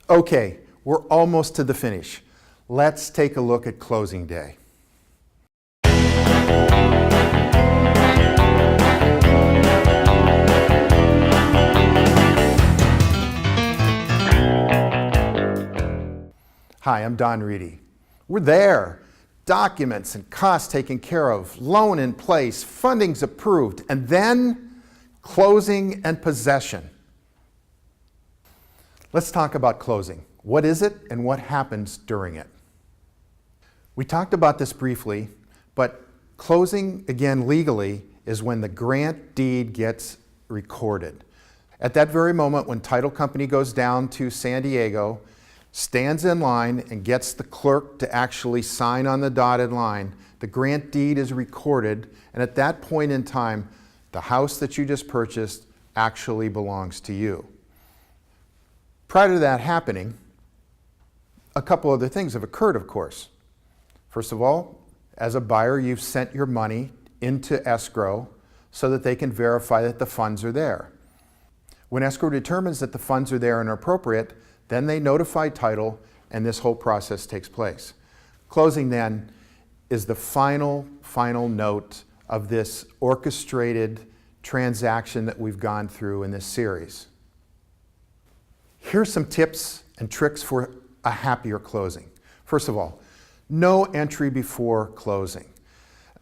Okay, we're almost to the finish. Let's take a look at closing day. Hi, I'm Don Reedy. We're there. Documents and costs taken care of, loan in place, funding's approved, and then closing and possession. Let's talk about closing. What is it and what happens during it? We talked about this briefly, but closing, again legally, is when the grant deed gets recorded. At that very moment when title company goes down to San Diego, stands in line and gets the clerk to actually sign on the dotted line, the grant deed is recorded, and at that point in time, the house that you just purchased actually belongs to you. Prior to that happening, a couple other things have occurred, of course. First of all, as a buyer, you've sent your money into escrow so that they can verify that the funds are there. When escrow determines that the funds are there and are appropriate, then they notify title and this whole process takes place. Closing then is the final note of this orchestrated transaction that we've gone through in this series. Here's some tips and tricks for a happier closing. First of all, no entry before closing.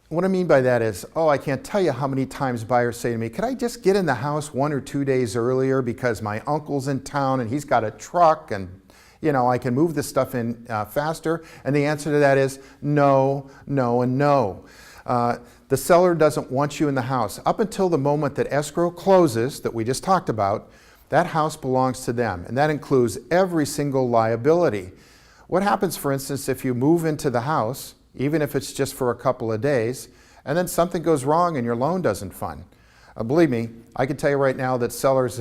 What I mean by that is, I can't tell you how many times buyers say to me, could I just get in the house 1 or 2 days earlier because my uncle's in town and he's got a truck and I can move this stuff in faster? And the answer to that is no, no, and no. The seller doesn't want you in the house. Up until the moment that escrow closes, that we just talked about, that house belongs to them, and that includes every single liability. What happens, for instance, if you move into the house, even if it's just for a couple of days, and then something goes wrong and your loan doesn't fund? Believe me, I can tell you right now that sellers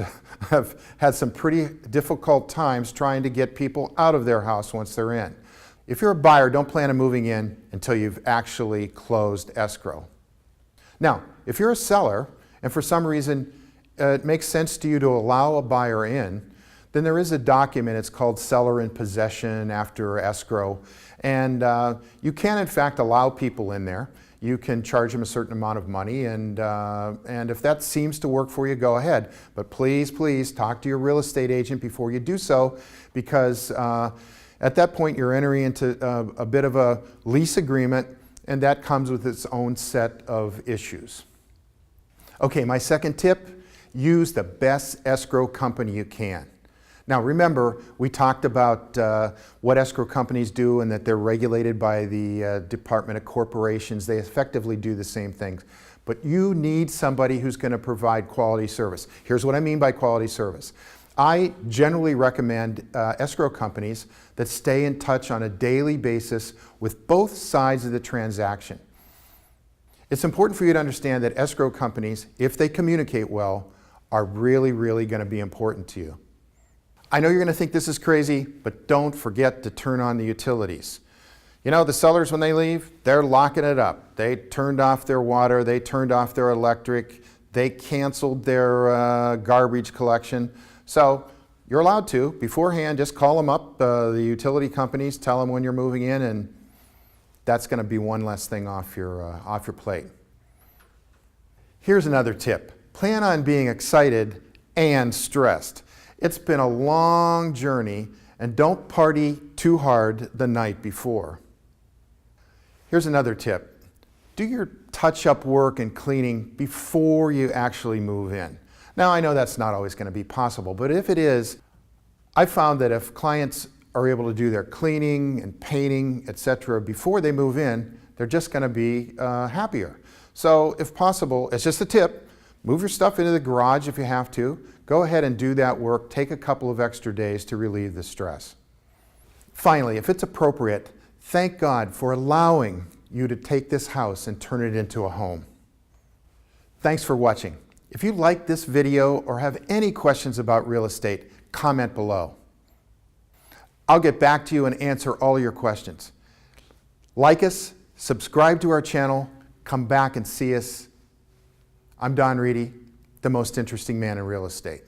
have had some pretty difficult times trying to get people out of their house once they're in. If you're a buyer, don't plan on moving in until you've actually closed escrow. Now, if you're a seller, and for some reason it makes sense to you to allow a buyer in, then there is a document, it's called seller in possession after escrow, and you can in fact allow people in there. You can charge them a certain amount of money, and if that seems to work for you, go ahead. But please, please talk to your real estate agent before you do so, because at that point you're entering into a bit of a lease agreement, and that comes with its own set of issues. Okay, my second tip, use the best escrow company you can. Now remember, we talked about what escrow companies do and that they're regulated by the Department of Corporations. They effectively do the same things. But you need somebody who's going to provide quality service. Here's what I mean by quality service. I generally recommend escrow companies that stay in touch on a daily basis with both sides of the transaction. It's important for you to understand that escrow companies, if they communicate well, are really, really going to be important to you. I know you're going to think this is crazy, but don't forget to turn on the utilities. You know, the sellers, when they leave, they're locking it up. They turned off their water, they turned off their electric, they canceled their garbage collection. So you're allowed to, beforehand, just call them up, the utility companies, tell them when you're moving in, and that's going to be one less thing off your plate. Here's another tip. Plan on being excited and stressed. It's been a long journey, and don't party too hard the night before. Here's another tip. Do your touch-up work and cleaning before you actually move in. Now, I know that's not always going to be possible, but if it is, I've found that if clients are able to do their cleaning and painting, etc., before they move in, they're just going to be happier. So if possible, it's just a tip, move your stuff into the garage if you have to. Go ahead and do that work. Take a couple of extra days to relieve the stress. Finally, if it's appropriate, thank God for allowing you to take this house and turn it into a home. Thanks for watching. If you like this video or have any questions about real estate, comment below. I'll get back to you and answer all your questions. Like us, subscribe to our channel, come back and see us. I'm Don Reedy, the most interesting man in real estate.